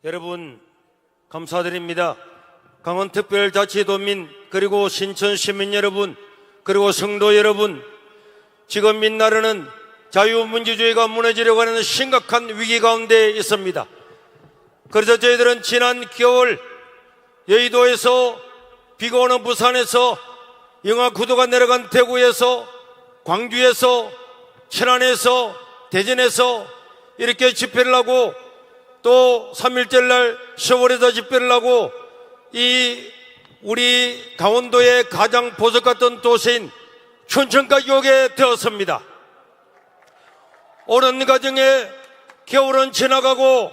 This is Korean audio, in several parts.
여러분 감사드립니다. 강원특별자치도민 그리고 신천시민 여러분 그리고 성도 여러분, 지금 민나라는 자유민주주의가 무너지려고 하는 심각한 위기 가운데 있습니다. 그래서 저희들은 지난 겨울 여의도에서 비가 오는 부산에서 영하 9도가 내려간 대구에서 광주에서 천안에서 대전에서 이렇게 집회를 하고 또 3.1절 날 서울에서 집회를 하고 우리 강원도의 가장 보석 같은 도시인 춘천까지 오게 되었습니다. 오는 과정에 겨울은 지나가고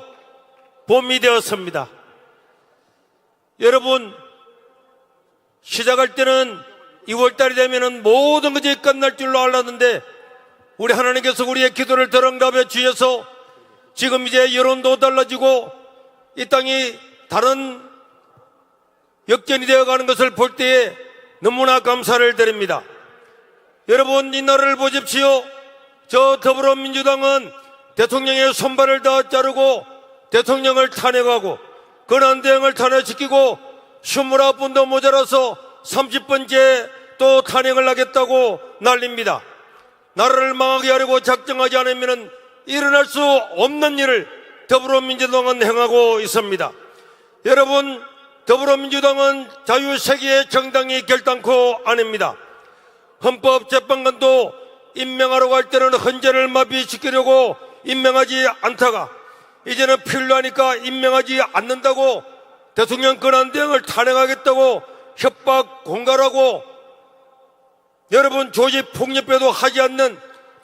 봄이 되었습니다. 여러분, 시작할 때는 2월달이 되면은 모든 것이 끝날 줄로 알았는데 우리 하나님께서 우리의 기도를 들응답해 주셔서 지금 이제 여론도 달라지고 이 땅이 다른 역전이 되어가는 것을 볼 때에 너무나 감사를 드립니다. 여러분, 이 나라를 보십시오. 저 더불어민주당은 대통령의 손발을 다 자르고 대통령을 탄핵하고 권한대행을 탄핵시키고 29번도 모자라서 30번째 또 탄핵을 하겠다고 난립니다. 나라를 망하게 하려고 작정하지 않으면 일어날 수 없는 일을 더불어민주당은 행하고 있습니다. 여러분, 더불어민주당은 자유세계의 정당이 결단코 아닙니다. 헌법재판관도 임명하려고 할 때는 헌재를 마비시키려고 임명하지 않다가 이제는 필요하니까 임명하지 않는다고 대통령 권한대행을 탄핵하겠다고 협박 공갈하고 여러분 조직폭력배도 하지 않는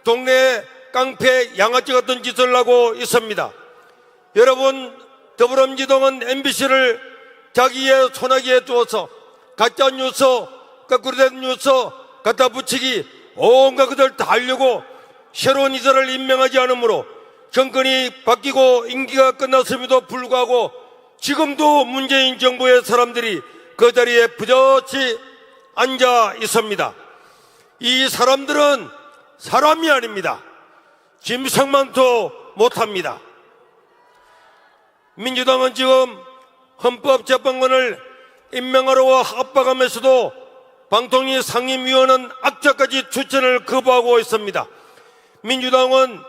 동네 깡패 양아치 같은 짓을 하고 있습니다. 여러분, 더불어민주당은 MBC를 자기의 손아귀에 두어서 가짜 뉴스, 거꾸로 된 뉴스 갖다 붙이기 온갖 것을 다 하려고 새로운 이사를 임명하지 않으므로 정권이 바뀌고 임기가 끝났음에도 불구하고 지금도 문재인 정부의 사람들이 그 자리에 부젓이 앉아 있습니다. 이 사람들은 사람이 아닙니다. 짐승만도 못합니다. 민주당은 지금 헌법재판관을 임명하려고 압박하면서도 방통위 상임위원은 악자까지 추천을 거부하고 있습니다. 민주당은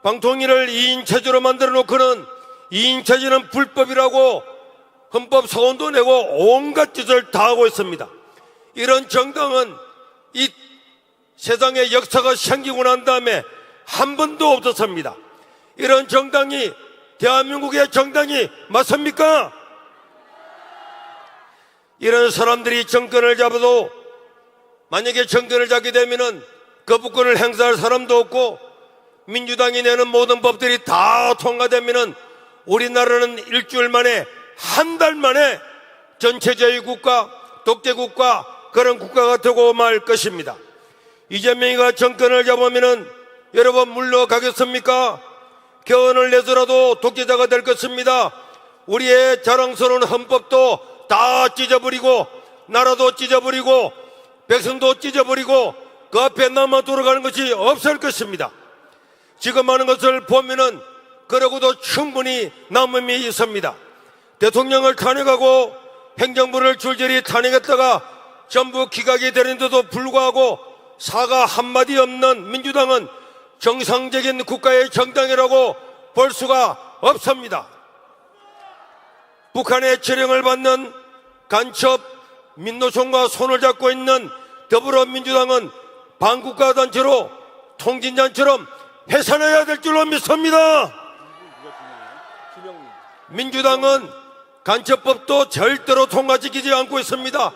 방통위를 2인 체제로 만들어 놓고는 2인 체제는 불법이라고 헌법 소원도 내고 온갖 짓을 다 하고 있습니다. 이런 정당은 이 세상에 역사가 생기고 난 다음에 한 번도 없었습니다. 이런 정당이 대한민국의 정당이 맞습니까? 이런 사람들이 정권을 잡아도 만약에 정권을 잡게 되면은 거부권을 행사할 사람도 없고 민주당이 내는 모든 법들이 다 통과되면은 우리나라는 일주일 만에 한 달 만에 전체주의 국가, 독재국가 그런 국가가 되고 말 것입니다. 이재명이가 정권을 잡으면은 여러분 물러가겠습니까? 개헌을 내서라도 독재자가 될 것입니다. 우리의 자랑스러운 헌법도 다 찢어버리고 나라도 찢어버리고 백성도 찢어버리고 그 앞에 남아 돌아가는 것이 없을 것입니다. 지금 하는 것을 보면은 그러고도 충분히 남음이 있습니다. 대통령을 탄핵하고 행정부를 줄줄이 탄핵했다가 전부 기각이 되는데도 불구하고 사과 한마디 없는 민주당은 정상적인 국가의 정당이라고 볼 수가 없습니다. 북한의 지령을 받는 간첩 민노총과 손을 잡고 있는 더불어민주당은 반국가단체로 통진잔처럼 해산해야 될 줄로 믿습니다. 민주당은 간첩법도 절대로 통과시키지 않고 있습니다.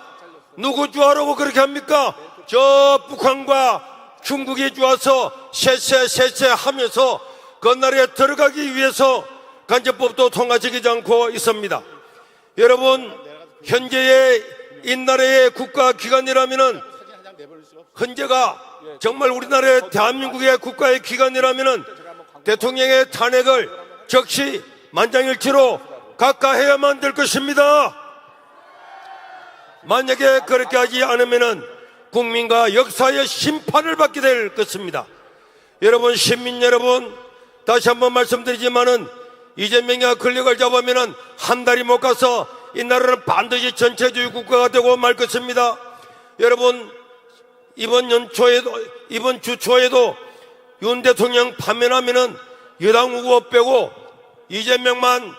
누구 좋아하라고 그렇게 합니까? 저 북한과 중국이 좋아서 쎄쎄 하면서 그 나라에 들어가기 위해서 간첩법도 통과시키지 않고 있습니다. 여러분, 현재의 이 나라의 국가기관이라면은 헌재가 정말 우리나라의 대한민국의 국가의 기관이라면은 대통령의 탄핵을 즉시 만장일치로 각하해야만 될 것입니다. 만약에 그렇게 하지 않으면은 국민과 역사의 심판을 받게 될 것입니다. 여러분, 시민 여러분, 다시 한번 말씀드리지만은 이재명이가 권력을 잡으면은 한 달이 못 가서 이 나라는 반드시 전체주의 국가가 되고 말 것입니다. 여러분, 이번 주 초에도 윤 대통령 파면하면은 여당 후보 빼고 이재명만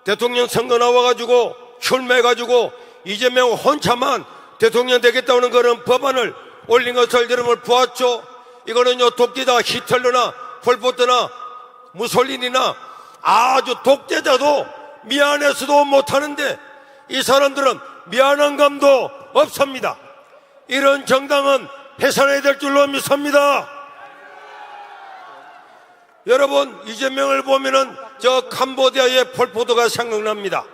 대통령 선거 나와가지고 출마해가지고 이재명 혼자만 대통령 되겠다는 그런 법안을 올린 것을 여러분 보았죠? 이거는요, 독재자 히틀러나 폴포트나 무솔리니나 아주 독재자도 미안해서도 못하는데 이 사람들은 미안한 감도 없습니다. 이런 정당은 해산해야 될 줄로 믿습니다. 여러분, 이재명을 보면은 저 캄보디아의 폴포트가 생각납니다.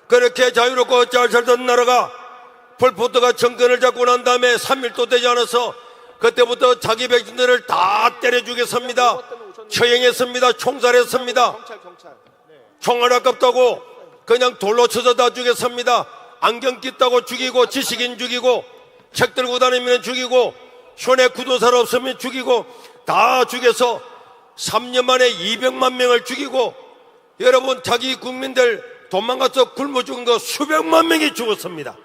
그렇게 자유롭고 잘 살던 나라가 폴포트가 정권을 잡고 난 다음에 3일도 되지 않아서 그때부터 자기 백성들을 다 때려 죽였습니다. 처형했습니다. 총살했습니다. 총알 아깝다고 그냥 돌로 쳐서 다 죽였습니다. 안경 낀다고 죽이고, 지식인 죽이고, 책 들고 다니면 죽이고, 손에 굳은 살 없으면 죽이고, 다 죽여서 3년 만에 200만 명을 죽이고, 여러분, 자기 국민들 도망가서 굶어 죽은 거 수백만 명이 죽었습니다.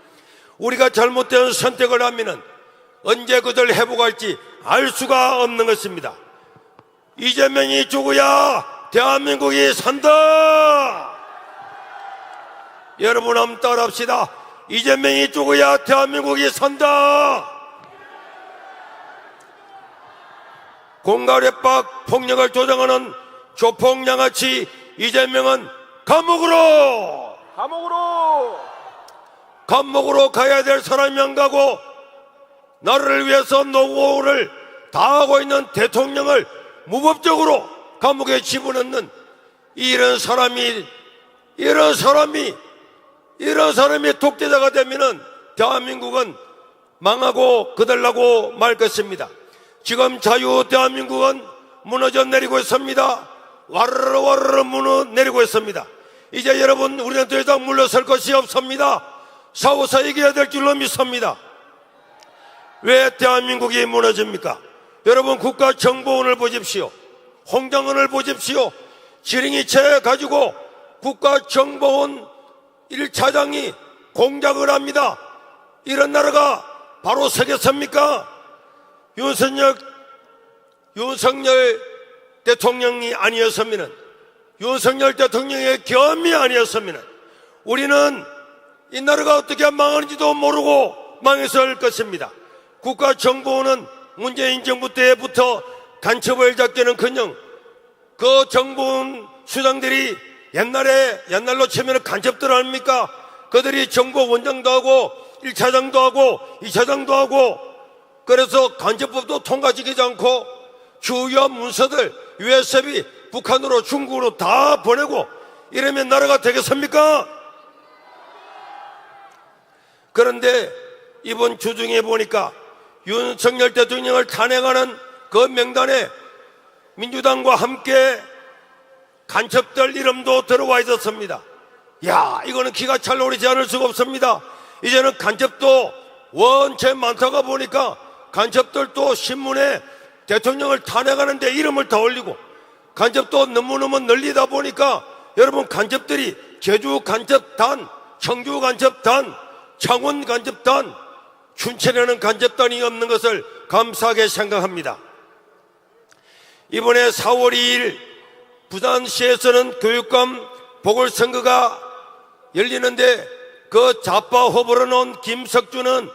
우리가 잘못된 선택을 하면은 언제 그들 회복할지 알 수가 없는 것입니다. 이재명이 죽어야 대한민국이 산다. 여러분, 한번 따라합시다. 이재명이 죽어야 대한민국이 산다. 공갈협박 폭력을 조장하는 조폭양아치 이재명은 감옥으로 가야 될 사람이 안 가고 나라를 위해서 노고를 다하고 있는 대통령을 무법적으로 감옥에 집어넣는 이런 사람이 독재자가 되면은 대한민국은 망하고 그들나고 말 것입니다. 지금 자유 대한민국은 무너져 내리고 있습니다. 와르르 무너 내리고 있습니다. 이제 여러분, 우리는 더 이상 물러설 것이 없습니다. 싸워서 이겨야 될 줄로 믿습니다. 왜 대한민국이 무너집니까? 여러분, 국가정보원을 보십시오. 홍장원을 보십시오. 지렁이채 가지고 국가정보원 1차장이 공작을 합니다. 이런 나라가 바로 서겠습니까? 윤석열 대통령이 아니었으면, 윤석열 대통령의 겸이 아니었으면 우리는 이 나라가 어떻게 망하는지도 모르고 망했을 것입니다. 국가정보원은 문재인 정부 때부터 간첩을 잡기는커녕 그 정보원 수장들이 옛날로 치면 간첩들 아닙니까? 그들이 정보원장도 하고 1차장도 하고 2차장도 하고, 그래서 간첩법도 통과시키지 않고 주요 문서들 USB 북한으로 중국으로 다 보내고 이러면 나라가 되겠습니까? 그런데 이번 주중에 보니까 윤석열 대통령을 탄핵하는 그 명단에 민주당과 함께 간첩들 이름도 들어와 있었습니다. 야, 이거는 기가 찰나오르지 않을 수가 없습니다. 이제는 간첩도 원체 많다가 보니까 간첩들도 신문에 대통령을 탄핵하는데 이름을 다 올리고, 간첩도 너무너무 널리다 보니까 여러분, 간첩들이 제주 간첩단, 청주 간첩단, 창원 간첩단, 춘천에는 간첩단이 없는 것을 감사하게 생각합니다. 이번에 4월 2일 부산시에서는 교육감 보궐선거가 열리는데 그 좌파 후보로 놓은 김석준은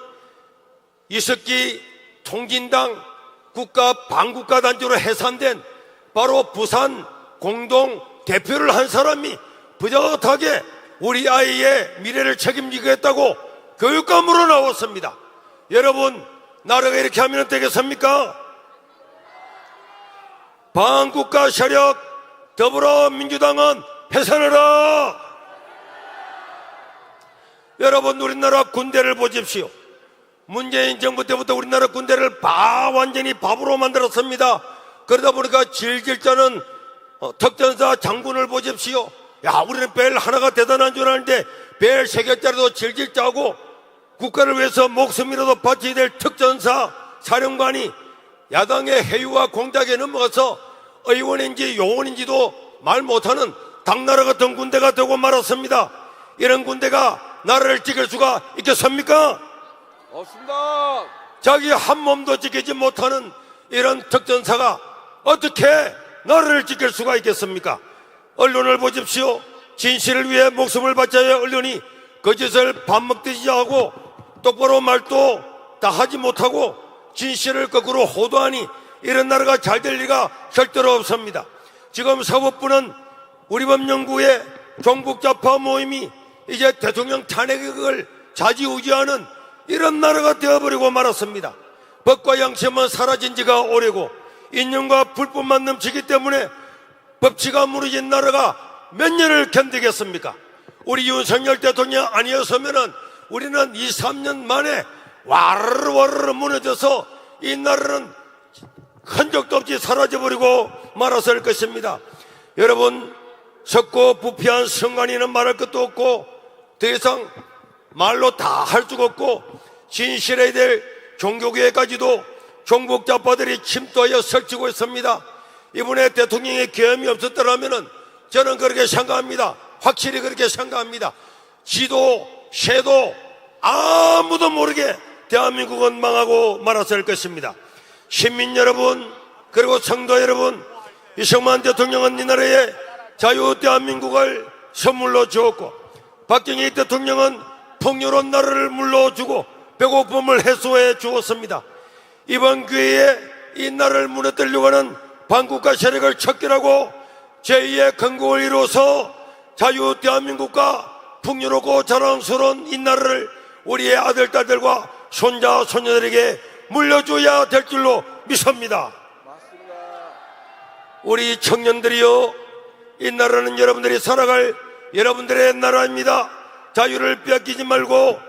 이석기 통진당 국가 반국가 단체로 해산된 바로 부산 공동 대표를 한 사람이 부젓하게 우리 아이의 미래를 책임지겠다고 교육감으로 나왔습니다. 여러분, 나라가 이렇게 하면 되겠습니까? 반국가 세력 더불어민주당은 해산하라. 여러분, 우리나라 군대를 보십시오. 문재인 정부 때부터 우리나라 군대를 완전히 바보로 만들었습니다. 그러다 보니까 질질 짜는 특전사 장군을 보십시오. 야, 우리는 벨 하나가 대단한 줄 아는데 벨 3개짜리도 질질 짜고 국가를 위해서 목숨이라도 바쳐야 될 특전사 사령관이 야당의 해유와 공작에 넘어가서 의원인지 요원인지도 말 못하는 당나라 같은 군대가 되고 말았습니다. 이런 군대가 나라를 지킬 수가 있겠습니까? 없습니다. 자기 한 몸도 지키지 못하는 이런 특전사가 어떻게 나라를 지킬 수가 있겠습니까? 언론을 보십시오. 진실을 위해 목숨을 바쳐야 할 언론이 거짓을 밥 먹듯이 하고 똑바로 말도 다 하지 못하고 진실을 거꾸로 호도하니 이런 나라가 잘 될 리가 절대로 없습니다. 지금 사법부는 우리 법연구의 종북좌파 모임이 이제 대통령 탄핵을 좌지우지하는 이런 나라가 되어버리고 말았습니다. 법과 양심은 사라진 지가 오래고 인연과 불법만 넘치기 때문에 법치가 무너진 나라가 몇 년을 견디겠습니까? 우리 윤석열 대통령 아니었으면 우리는 2, 3년 만에 와르르 무너져서 이 나라는 흔적도 없이 사라져버리고 말았을 것입니다. 여러분, 석고 부패한 성관이는 말할 것도 없고 더 이상 말로 다 할 수가 없고 진실해야 될 종교교회까지도 종북좌파들이 침투하여 설치고 있습니다. 이번에 대통령의 계엄이 없었더라면 저는 그렇게 생각합니다. 확실히 그렇게 생각합니다. 지도, 쇠도 아무도 모르게 대한민국은 망하고 말았을 것입니다. 시민 여러분, 그리고 성도 여러분, 이승만 대통령은 이 나라에 자유 대한민국을 선물로 주었고 박정희 대통령은 풍요로운 나라를 물러주고 배고픔을 해소해 주었습니다. 이번 기회에 이 나라를 무너뜨리려고 하는 반국가 세력을 척결하고 제2의 건국을 이루어서 자유 대한민국과 풍요롭고 자랑스러운 이 나라를 우리의 아들, 딸들과 손자, 손녀들에게 물려줘야 될 줄로 믿습니다. 맞습니다. 우리 청년들이요, 이 나라는 여러분들이 살아갈 여러분들의 나라입니다. 자유를 빼앗기지 말고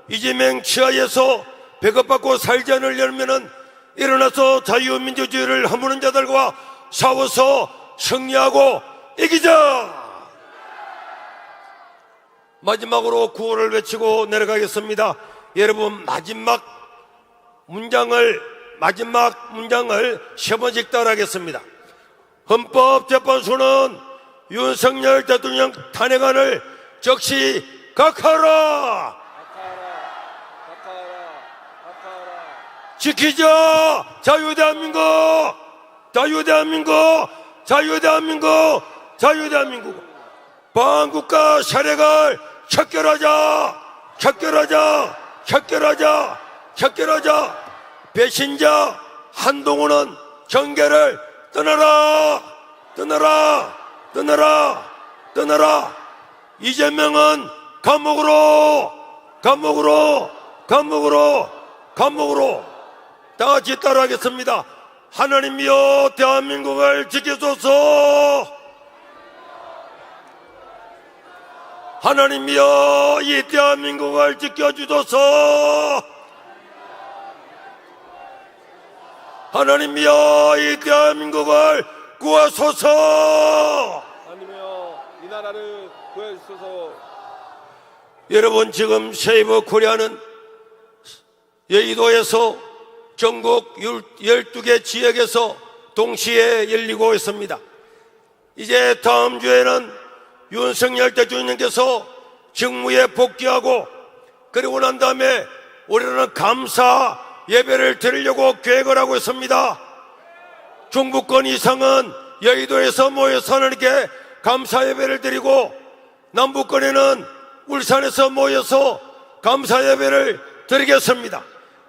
이재명 치하에서 배급받고 살지 않으려면 일어나서 자유민주주의를 허무는 자들과 싸워서 승리하고 이기자. 마지막으로 구호를 외치고 내려가겠습니다. 여러분, 마지막 문장을 세 번씩 따라하겠습니다. 헌법재판소는 윤석열 대통령 탄핵안을 즉시 각하라. 지키자. 자유대한민국, 자유대한민국, 자유대한민국, 자유대한민국. 반국가 세력을 척결하자, 척결하자, 척결하자, 척결하자. 배신자 한동훈은 정계를 떠나라, 떠나라, 떠나라, 떠나라. 이재명은 감옥으로, 감옥으로, 감옥으로, 감옥으로. 다 같이 따라하겠습니다. 하나님이여 대한민국을 지켜소서. 하나님이여 이 대한민국을 지켜주소서. 하나님이여 이 대한민국을 구하소서. 하나님이여 이 나라를 구해주소서. 여러분, 지금 세이버 코리아는 여의도에서 전국 12개 지역에서 동시에 열리고 있습니다. 이제 다음 주에는 윤석열 대통령께서 직무에 복귀하고 그리고 난 다음에 우리는 감사 예배를 드리려고 계획을 하고 있습니다. 중부권 이상은 여의도에서 모여서 하나님께 감사 예배를 드리고 남부권에는 울산에서 모여서 감사 예배를 드리겠습니다.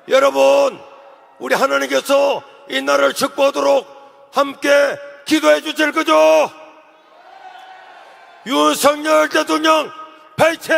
여러분, 우리 하나님께서 이 나라를 축복하도록 함께 기도해 주실 거죠? 윤석열 대통령 파이팅!